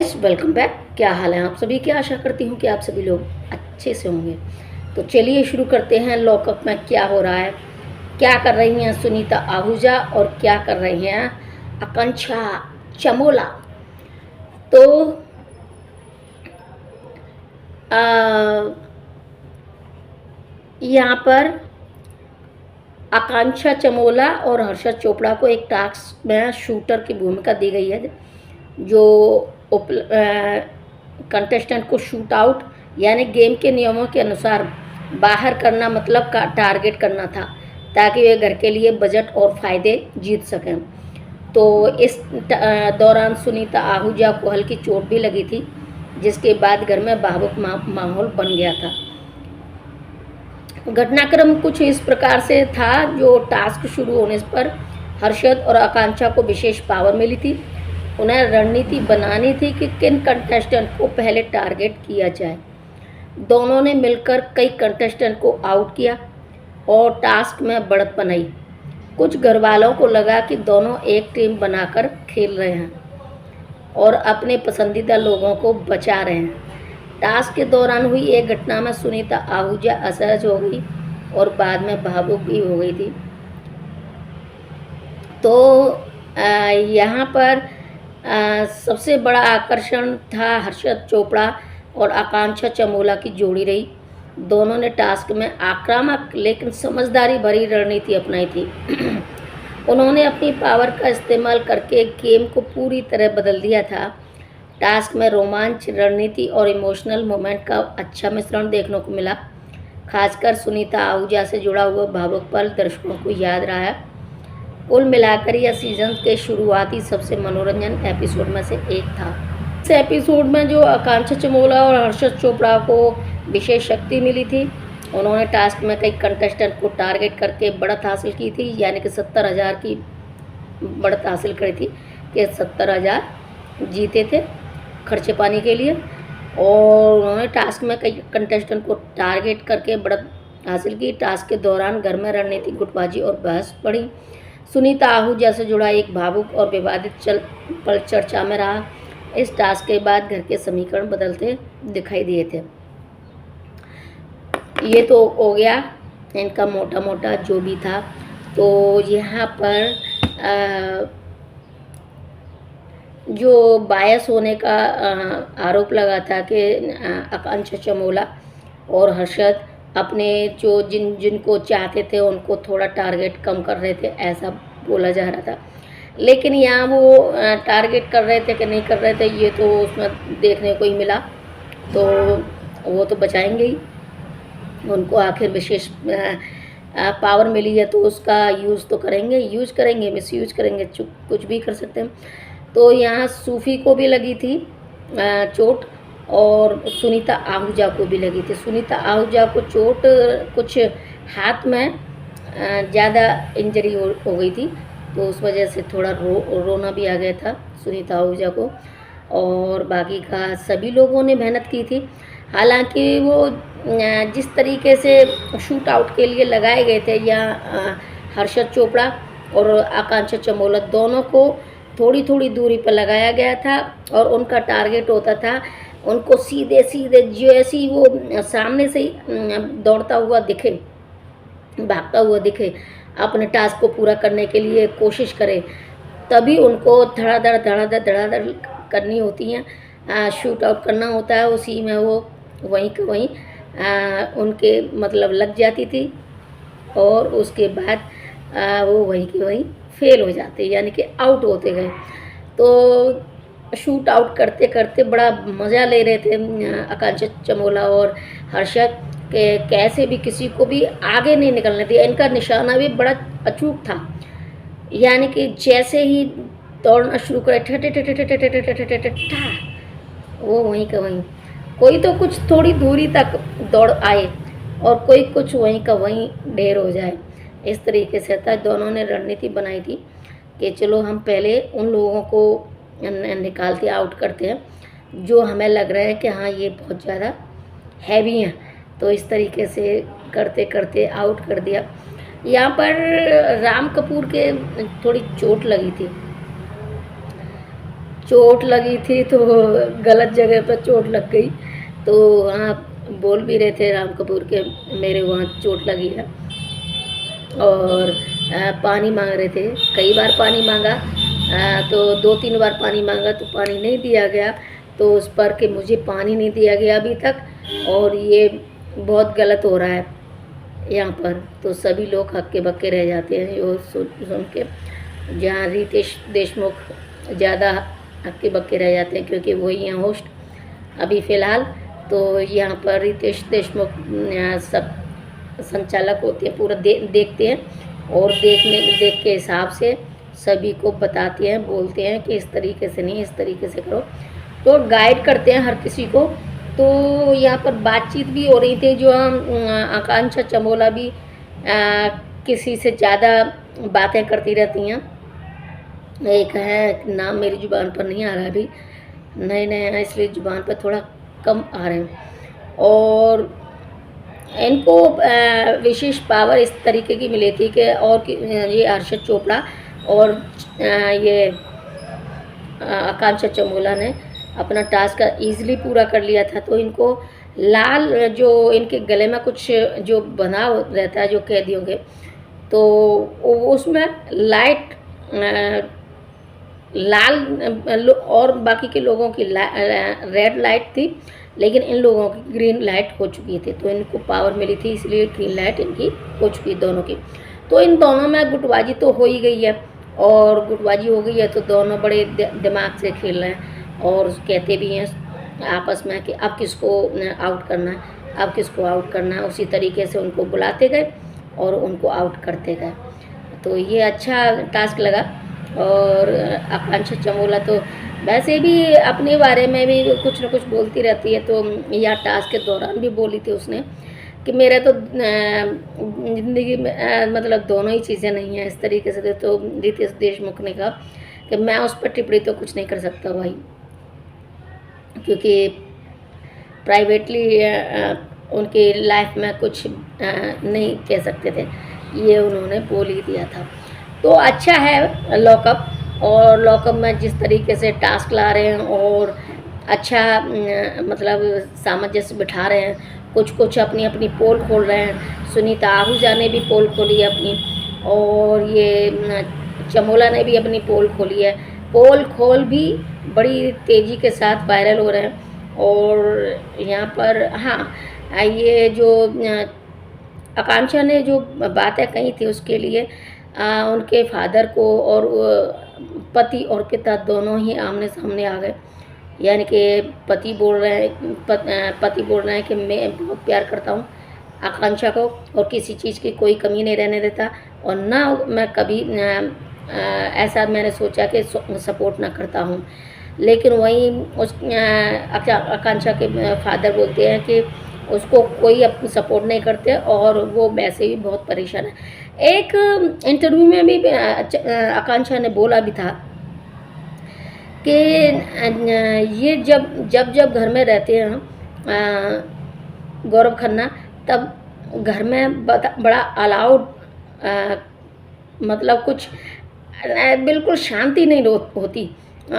Welcome back. क्या हाल है आप सभी की? आशा करती हूँ कि आप सभी लोग अच्छे से होंगे। तो चलिए शुरू करते हैं। लॉकअप में क्या हो रहा है, क्या कर रही हैं सुनीता आहूजा और क्या कर रही हैं आकांक्षा चमोला। तो यहाँ पर आकांक्षा चमोला और हर्षद चोपड़ा को एक टास्क में शूटर की भूमिका दी गई है, जो कंटेस्टेंट को शूट आउट यानी गेम के नियमों के अनुसार बाहर करना मतलब का टारगेट करना था, ताकि वे घर के लिए बजट और फ़ायदे जीत सकें। तो इस दौरान सुनीता आहूजा को हल्की चोट भी लगी थी, जिसके बाद घर में भावुक माहौल बन गया था। घटनाक्रम कुछ इस प्रकार से था। जो टास्क शुरू होने पर हर्षद और आकांक्षा को विशेष पावर मिली थी। उन्हें रणनीति बनानी थी कि किन कंटेस्टेंट को पहले टारगेट किया जाए। दोनों ने मिलकर कई कंटेस्टेंट को आउट किया और टास्क में बढ़त बनाई। कुछ घरवालों को लगा कि दोनों एक टीम बनाकर खेल रहे हैं और अपने पसंदीदा लोगों को बचा रहे हैं। टास्क के दौरान हुई एक घटना में सुनीता आहूजा असहज हो गई और बाद में भावुक भी हो गई थी। तो यहाँ पर सबसे बड़ा आकर्षण था हर्षद चोपड़ा और आकांक्षा चमोला की जोड़ी रही। दोनों ने टास्क में आक्रामक लेकिन समझदारी भरी रणनीति अपनाई थी। उन्होंने अपनी पावर का इस्तेमाल करके गेम को पूरी तरह बदल दिया था। टास्क में रोमांच, रणनीति और इमोशनल मोमेंट का अच्छा मिश्रण देखने को मिला। खासकर सुनीता आहूजा से जुड़ा हुआ भावुक पल दर्शकों को याद रहा है। कुल मिलाकर यह सीजन के शुरुआती सबसे मनोरंजन एपिसोड में से एक था। इस एपिसोड में जो आकांक्षा चमोला और हर्षद चोपड़ा को विशेष शक्ति मिली थी, उन्होंने टास्क में कई कंटेस्टेंट को टारगेट करके बढ़त हासिल की थी, यानी कि 70,000 की बढ़त हासिल करी थी कि 70,000 जीते थे खर्चे पानी के लिए। और उन्होंने टास्क में कई कंटेस्टेंट को टारगेट करके बढ़त हासिल की। टास्क के दौरान घर में रणनीतिक गुटबाजी और बहस बढ़ी। सुनीता आहूजा से जुड़ा एक भावुक और विवादित पल चर्चा में रहा। इस टास्क के बाद घर के समीकरण बदलते दिखाई दिए थे। ये तो हो गया इनका मोटा मोटा जो भी था। तो यहाँ पर जो बायस होने का आरोप लगा था कि आकांक्षा चमोला और हर्षद अपने जो जिनको चाहते थे उनको थोड़ा टारगेट कम कर रहे थे, ऐसा बोला जा रहा था। लेकिन यहाँ वो टारगेट कर रहे थे कि नहीं कर रहे थे, ये तो उसमें देखने को ही मिला। तो वो तो बचाएंगे ही, उनको आखिर विशेष पावर मिली है तो उसका यूज़ तो करेंगे, यूज करेंगे, मिसयूज करेंगे, कुछ भी कर सकते हैं। तो यहाँ सूफी को भी लगी थी चोट और सुनीता आहूजा को भी लगी थी। सुनीता आहूजा को चोट कुछ हाथ में ज़्यादा इंजरी हो गई थी, तो उस वजह से थोड़ा रोना भी आ गया था सुनीता आहूजा को। और बाकी का सभी लोगों ने मेहनत की थी। हालांकि वो जिस तरीके से शूट आउट के लिए लगाए गए थे, या हर्षद चोपड़ा और आकांक्षा चमोला दोनों को थोड़ी थोड़ी दूरी पर लगाया गया था और उनका टारगेट होता था उनको सीधे सीधे जैसे ही वो सामने से दौड़ता हुआ दिखे, भागता हुआ दिखे, अपने टास्क को पूरा करने के लिए कोशिश करे, तभी उनको धड़ाधड़ करनी होती हैं, शूट आउट करना होता है। उसी में वो वहीं के वहीं उनके मतलब लग जाती थी और उसके बाद वो वहीं के वहीं फेल हो जाते, यानी कि आउट होते गए। तो शूट आउट करते करते बड़ा मज़ा ले रहे थे आकांक्षा चमोला और हर्षद के, कैसे भी किसी को भी आगे नहीं निकलने दिया। इनका निशाना भी बड़ा अचूक था, यानी कि जैसे ही दौड़ना शुरू करे ठा वो वहीं का वहीं, कोई तो कुछ थोड़ी दूरी तक दौड़ आए और कोई कुछ वहीं का वहीं ढेर हो जाए। इस तरीके से था। दोनों ने रणनीति बनाई थी कि चलो हम पहले उन लोगों को निकालते आउट करते हैं जो हमें लग रहा है कि हाँ ये बहुत ज़्यादा हैवी हैं। तो इस तरीके से करते करते आउट कर दिया। यहाँ पर राम कपूर के थोड़ी चोट लगी थी। चोट लगी थी तो गलत जगह पर चोट लग गई। तो हाँ, बोल भी रहे थे राम कपूर के मेरे वहाँ चोट लगी है। और पानी मांग रहे थे, कई बार पानी मांगा, तो 2-3 बार पानी मांगा तो पानी नहीं दिया गया। तो उस पर कि मुझे पानी नहीं दिया गया अभी तक और ये बहुत गलत हो रहा है यहाँ पर। तो सभी लोग हक्के बक्के रह जाते हैं ये सुन के। जहाँ रितेश देशमुख ज़्यादा हक्के बक्के रह जाते हैं क्योंकि वही हैं होस्ट अभी फ़िलहाल। तो यहाँ पर रितेश देशमुख सब संचालक होते हैं, पूरा देखते हैं और देख के हिसाब से सभी को बताते हैं, बोलते हैं कि इस तरीके से नहीं, इस तरीके से करो। तो गाइड करते हैं हर किसी को। तो यहाँ पर बातचीत भी हो रही थी जो आकांक्षा चमोला भी किसी से ज़्यादा बातें करती रहती हैं। एक है, नाम मेरी ज़ुबान पर नहीं आ रहा अभी, नए नए हैं इसलिए ज़ुबान पर थोड़ा कम आ रहे हैं। और इनको विशेष पावर इस तरीके की मिली थी कि और ये हर्षद चोपड़ा और ये आकांक्षा चमोला ने अपना टास्क ईज़िली पूरा कर लिया था। तो इनको लाल जो इनके गले में कुछ जो बना रहता है जो कैदियों के, तो उसमें लाइट लाल और बाकी के लोगों की रेड लाइट थी, लेकिन इन लोगों की ग्रीन लाइट हो चुकी थी। तो इनको पावर मिली थी इसलिए ग्रीन लाइट इनकी हो चुकी दोनों की। तो इन दोनों में गुटबाजी तो हो ही गई है और गुटबाजी हो गई है तो दोनों बड़े दिमाग से खेल रहे हैं और कहते भी हैं आपस में कि अब किसको आउट करना है, अब किसको आउट करना है। उसी तरीके से उनको बुलाते गए और उनको आउट करते गए। तो ये अच्छा टास्क लगा। और आकांक्षा चमोला तो वैसे भी अपने बारे में भी कुछ न कुछ बोलती रहती है। तो यह टास्क के दौरान भी बोली थी उसने कि मेरे तो ज़िंदगी में मतलब दोनों ही चीज़ें नहीं हैं इस तरीके से। तो रितेश देशमुख ने कहा कि मैं उस पर टिप्पणी तो कुछ नहीं कर सकता भाई, क्योंकि प्राइवेटली उनकी लाइफ में कुछ नहीं कह सकते थे, ये उन्होंने बोल ही दिया था। तो अच्छा है लॉकअप, और लॉकअप में जिस तरीके से टास्क ला रहे हैं और अच्छा मतलब सामंजस्य बिठा रहे हैं, कुछ अपनी अपनी पोल खोल रहे हैं। सुनीता आहूजा ने भी पोल खोली है अपनी, और ये चमोला ने भी अपनी पोल खोली है। पोल खोल भी बड़ी तेज़ी के साथ वायरल हो रहे हैं। और यहाँ पर हाँ, ये जो आकांक्षा ने जो बातें कही थी उसके लिए उनके फादर को और पति और पिता दोनों ही आमने सामने आ गए। यानी कि पति बोल रहे हैं कि मैं बहुत प्यार करता हूँ आकांक्षा को और किसी चीज़ की कोई कमी नहीं रहने देता, और ना मैं कभी ऐसा मैंने सोचा कि सपोर्ट ना करता हूँ। लेकिन वहीं उस आकांक्षा के फादर बोलते हैं कि उसको कोई सपोर्ट नहीं करते और वो वैसे भी बहुत परेशान है। एक इंटरव्यू में भी आकांक्षा ने बोला भी था कि ये जब घर में रहते हैं गौरव खन्ना, तब घर में बड़ा अलाउड मतलब कुछ बिल्कुल शांति नहीं होती,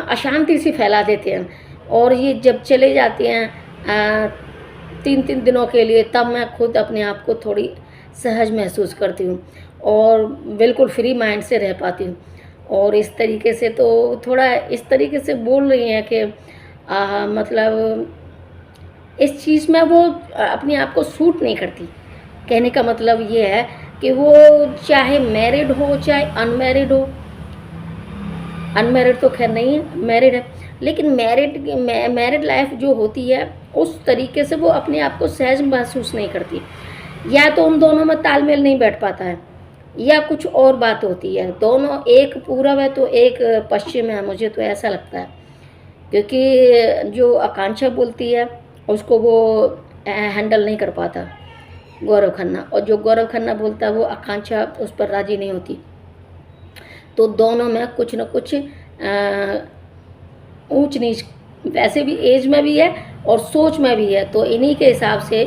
अशांति सी फैला देते हैं। और ये जब चले जाते हैं 3-3 दिनों के लिए, तब मैं खुद अपने आप को थोड़ी सहज महसूस करती हूँ और बिल्कुल फ्री माइंड से रह पाती हूँ। और इस तरीके से तो थोड़ा इस तरीके से बोल रही हैं कि मतलब इस चीज़ में वो अपने आप को सूट नहीं करती। कहने का मतलब ये है कि वो चाहे मैरिड हो चाहे अनमैरिड हो, अनमैरिड तो खैर नहीं है, मैरिड है, लेकिन मैरिड लाइफ जो होती है उस तरीके से वो अपने आप को सहज महसूस नहीं करती। या तो उन दोनों में तालमेल नहीं बैठ पाता है या कुछ और बात होती है। दोनों, एक पूरब है तो एक पश्चिम है, मुझे तो ऐसा लगता है। क्योंकि जो आकांक्षा बोलती है उसको वो हैंडल नहीं कर पाता गौरव खन्ना, और जो गौरव खन्ना बोलता है वो आकांक्षा उस पर राज़ी नहीं होती। तो दोनों में कुछ न कुछ ऊंच नीच वैसे भी एज में भी है और सोच में भी है। तो इन्हीं के हिसाब से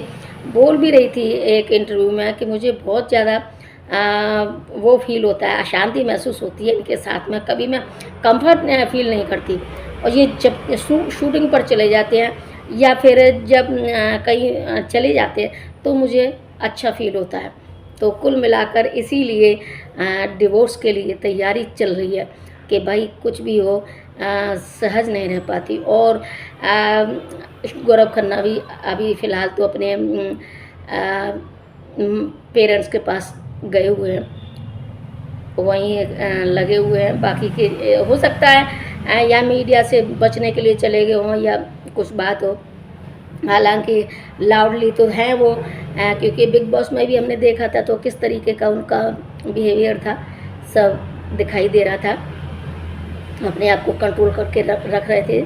बोल भी रही थी एक इंटरव्यू में कि मुझे बहुत ज़्यादा वो फील होता है, अशांति महसूस होती है इनके साथ में, कभी मैं कंफर्ट फील नहीं करती। और ये जब शूटिंग पर चले जाते हैं या फिर जब कहीं चले जाते हैं तो मुझे अच्छा फील होता है। तो कुल मिलाकर इसीलिए डिवोर्स के लिए तैयारी चल रही है कि भाई कुछ भी हो, सहज नहीं रह पाती। और गौरव खन्ना भी अभी फ़िलहाल तो अपने पेरेंट्स के पास गए हुए हैं, वहीं लगे हुए हैं। बाकी के हो सकता है या मीडिया से बचने के लिए चले गए हों या कुछ बात हो। हालांकि लाउडली तो हैं वो, क्योंकि बिग बॉस में भी हमने देखा था तो किस तरीके का उनका बिहेवियर था, सब दिखाई दे रहा था। अपने आप को कंट्रोल करके रख रहे थे।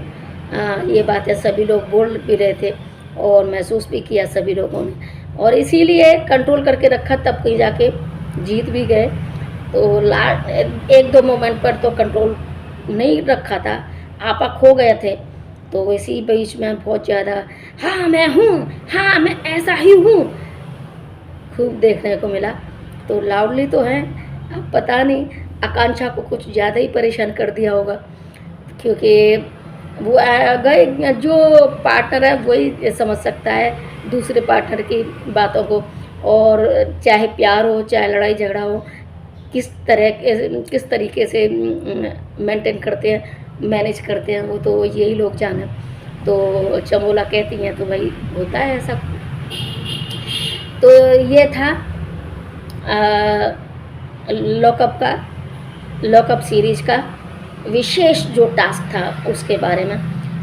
ये बातें सभी लोग बोल भी रहे थे और महसूस भी किया सभी लोगों ने, और इसीलिए कंट्रोल करके रखा, तब कहीं जाके जीत भी गए। तो एक दो मोमेंट पर तो कंट्रोल नहीं रखा था, आपा खो गए थे। तो इसी बीच में बहुत ज़्यादा हाँ मैं हूँ, हाँ मैं ऐसा ही हूँ, खूब देखने को मिला। तो लाउडली तो है, अब पता नहीं आकांक्षा को कुछ ज़्यादा ही परेशान कर दिया होगा, क्योंकि वो गए जो पार्टनर है वही समझ सकता है दूसरे पार्टनर की बातों को, और चाहे प्यार हो चाहे लड़ाई झगड़ा हो, किस तरीके से मेंटेन करते हैं, मैनेज करते हैं, वो तो यही लोग जाने। तो चमोला कहती हैं तो भाई होता है ऐसा। तो ये था लॉकअप सीरीज़ का विशेष जो टास्क था उसके बारे में।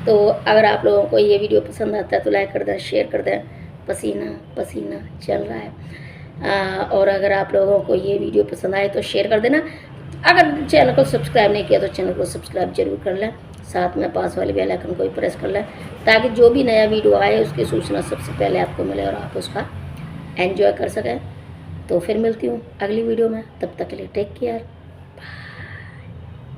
तो अगर आप लोगों को ये वीडियो पसंद आता है तो लाइक कर दें, शेयर कर दें। पसीना पसीना चल रहा है। और अगर आप लोगों को ये वीडियो पसंद आए तो शेयर कर देना। अगर चैनल को सब्सक्राइब नहीं किया तो चैनल को सब्सक्राइब जरूर कर लें, साथ में पास वाले बेल आइकन को भी प्रेस कर लें, ताकि जो भी नया वीडियो आए उसकी सूचना सबसे पहले आपको मिले और आप उसका एंजॉय कर सकें। तो फिर मिलती हूँ अगली वीडियो में, तब तक के लिए टेक केयर, बाय।